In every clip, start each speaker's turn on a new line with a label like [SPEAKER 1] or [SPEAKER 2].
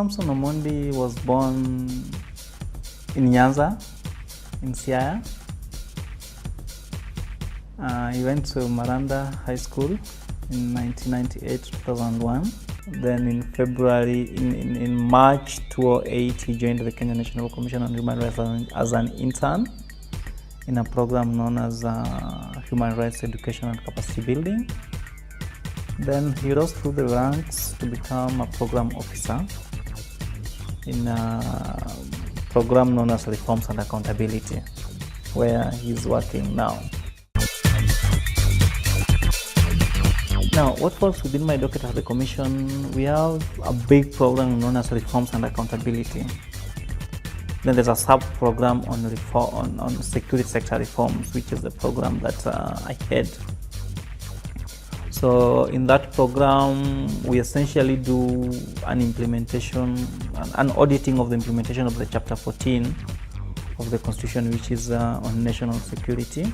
[SPEAKER 1] Samson Omondi was born in Nyanza, in Siaya. He went to Maranda High School in 1998-2001. Then in February, in March 2008, he joined the KNCHR Commission on Human Rights as an intern in a program known as Human Rights Education and Capacity Building. Then he rose through the ranks to become a program officer in a program known as Reforms and Accountability, where he's working now. Now, what falls within my docket at the Commission, we have a big program known as Reforms and Accountability. Then there's a sub-program on security sector reforms, which is the program that I head. So in that program, we essentially do an implementation, an auditing of the implementation of the Chapter 14 of the Constitution, which is on national security.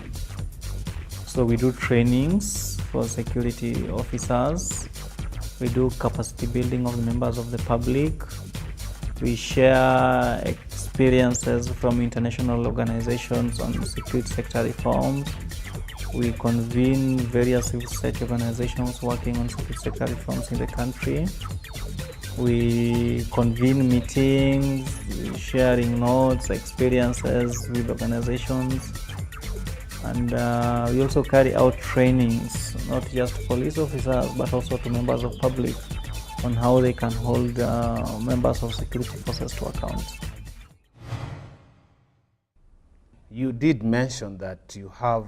[SPEAKER 1] So we do trainings for security officers. We do capacity building of the members of the public. We share experiences from international organizations on security sector reforms. We convene various civil society organizations working on security sector reforms in the country. We convene meetings, sharing notes, experiences with organizations. And we also carry out trainings, not just police officers, but also to members of public on how they can hold members of security forces to account.
[SPEAKER 2] You did mention that you have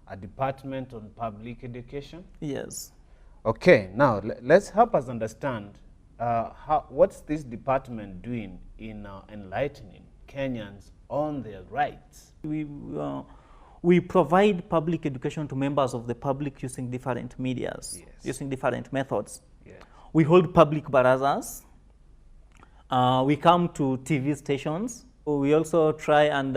[SPEAKER 2] a department on public education?
[SPEAKER 1] Yes.
[SPEAKER 2] Okay, now let's help us understand what's this department doing in enlightening Kenyans on their rights?
[SPEAKER 1] We provide public education to members of the public using different medias,
[SPEAKER 2] yes,
[SPEAKER 1] using different methods.
[SPEAKER 2] Yes.
[SPEAKER 1] We hold public barazas. We come to TV stations. We also try and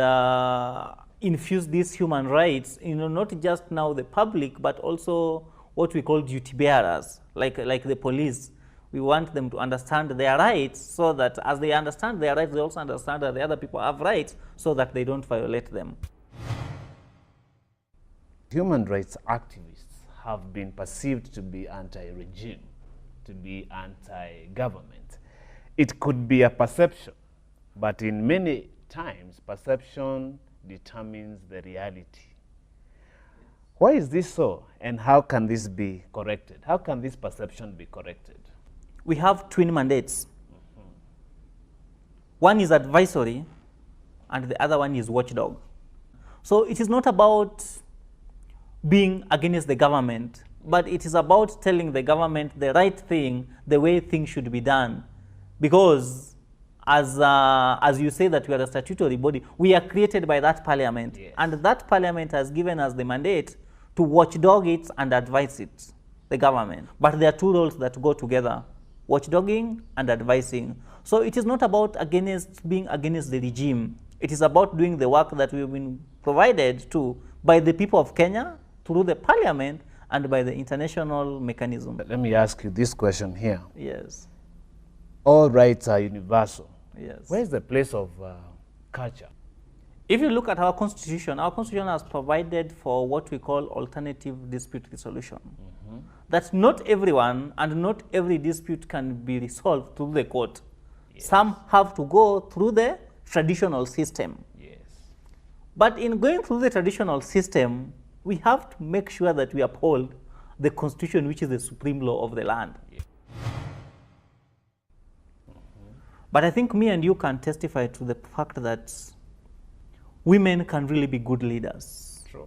[SPEAKER 1] infuse these human rights, not just now the public, but also what we call duty bearers, like the police. We want them to understand their rights so that as they understand their rights, they also understand that the other people have rights so that they don't violate them.
[SPEAKER 2] Human rights activists have been perceived to be anti-regime, to be anti-government. It could be a perception, but in many times, perception determines the reality. Why is this so, and how can this be corrected? How can this perception be corrected?
[SPEAKER 1] We have twin mandates. One is advisory, and the other one is watchdog. So it is not about being against the government, but it is about telling the government the right thing, the way things should be done. Because as you say that we are a statutory body, we are created by that parliament.
[SPEAKER 2] Yes.
[SPEAKER 1] And that parliament has given us the mandate to watchdog it and advise it, the government. But there are two roles that go together, watchdogging and advising. So it is not about being against the regime. It is about doing the work that we've been provided to by the people of Kenya, through the parliament, and by the international mechanism.
[SPEAKER 2] Let me ask you this question here.
[SPEAKER 1] Yes.
[SPEAKER 2] All rights are universal.
[SPEAKER 1] Yes.
[SPEAKER 2] Where is the place of culture?
[SPEAKER 1] If you look at our constitution has provided for what we call alternative dispute resolution. That not everyone and not every dispute can be resolved through the court. Yes. Some have to go through the traditional system.
[SPEAKER 2] Yes.
[SPEAKER 1] But in going through the traditional system, we have to make sure that we uphold the constitution, which is the supreme law of the land. Yes. But I think me and you can testify to the fact that women can really be good leaders.
[SPEAKER 2] True.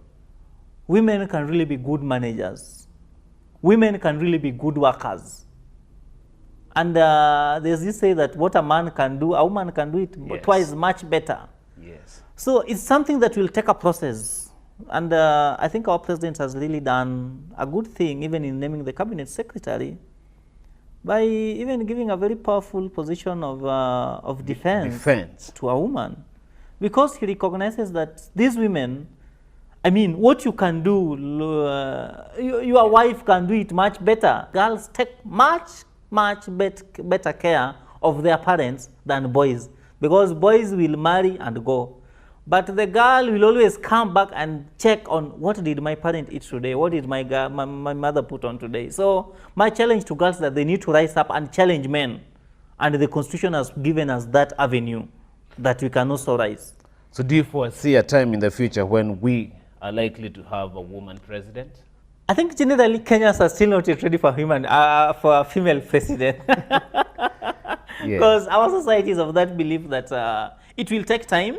[SPEAKER 1] Women can really be good managers. Women can really be good workers. And there's this say that what a man can do, a woman can do it
[SPEAKER 2] Yes.
[SPEAKER 1] twice much better.
[SPEAKER 2] Yes.
[SPEAKER 1] So it's something that will take a process. And I think our president has really done a good thing, even in naming the cabinet secretary, by even giving a very powerful position of defense to a woman. Because he recognizes that these women, I mean, what you can do, your wife can do it much better. Girls take much better care of their parents than boys, because boys will marry and go. But the girl will always come back and check on what did my parent eat today, what did my mother put on today. So my challenge to girls is that they need to rise up and challenge men. And the Constitution has given us that avenue that we can also rise.
[SPEAKER 2] So do you foresee a time in the future when we are likely to have a woman president?
[SPEAKER 1] I think generally Kenyans are still not yet ready for for a female president. Because our society is of that belief that it will take time.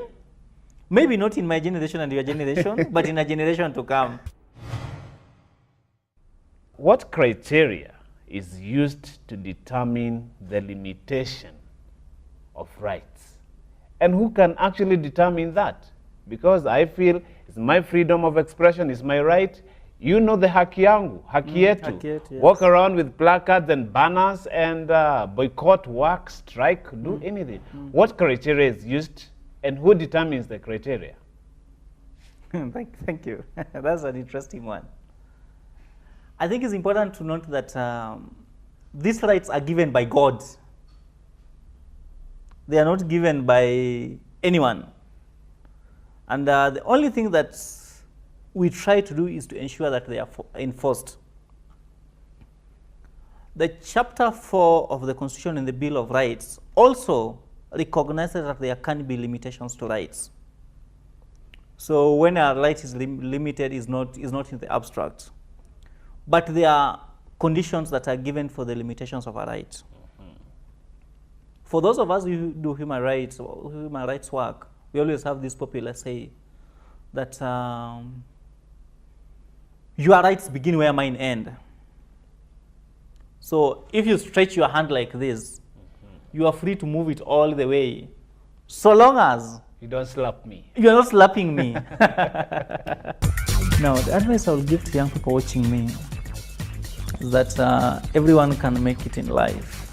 [SPEAKER 1] Maybe not in my generation and your generation, but in a generation to come.
[SPEAKER 2] What criteria is used to determine the limitation of rights? And who can actually determine that? Because I feel it's my freedom of expression, it's my right. You know the haki yangu, haki yetu.
[SPEAKER 1] Yes.
[SPEAKER 2] Walk around with placards and banners and boycott, work, strike, do anything. What criteria is used and who determines the criteria?
[SPEAKER 1] Thank you. That's an interesting one. I think it's important to note that these rights are given by God. They are not given by anyone. And the only thing that we try to do is to ensure that they are enforced. The Chapter 4 of the Constitution and the Bill of Rights also recognizes that there can be limitations to rights. So when a right is limited is not in the abstract. But there are conditions that are given for the limitations of a right. For those of us who do human rights work, we always have this popular say that your rights begin where mine end. So if you stretch your hand like this, you are free to move it all the way, so long as
[SPEAKER 2] you don't slap me.
[SPEAKER 1] You are not slapping me. Now, the advice I will give to young people watching me is that everyone can make it in life.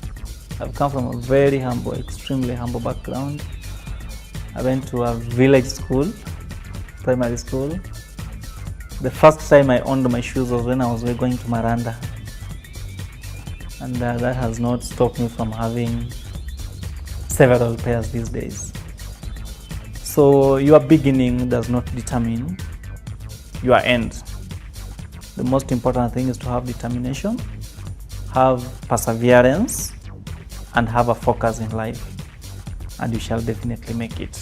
[SPEAKER 1] I've come from a very humble, extremely humble background. I went to a village school, primary school. The first time I owned my shoes was when I was going to Maranda. And that has not stopped me from having several pairs these days. So your beginning does not determine your end. The most important thing is to have determination, have perseverance, and have a focus in life, and you shall definitely make it.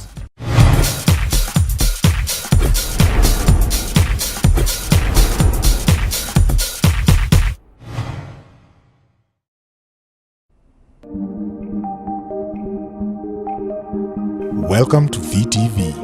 [SPEAKER 3] Welcome to VTV.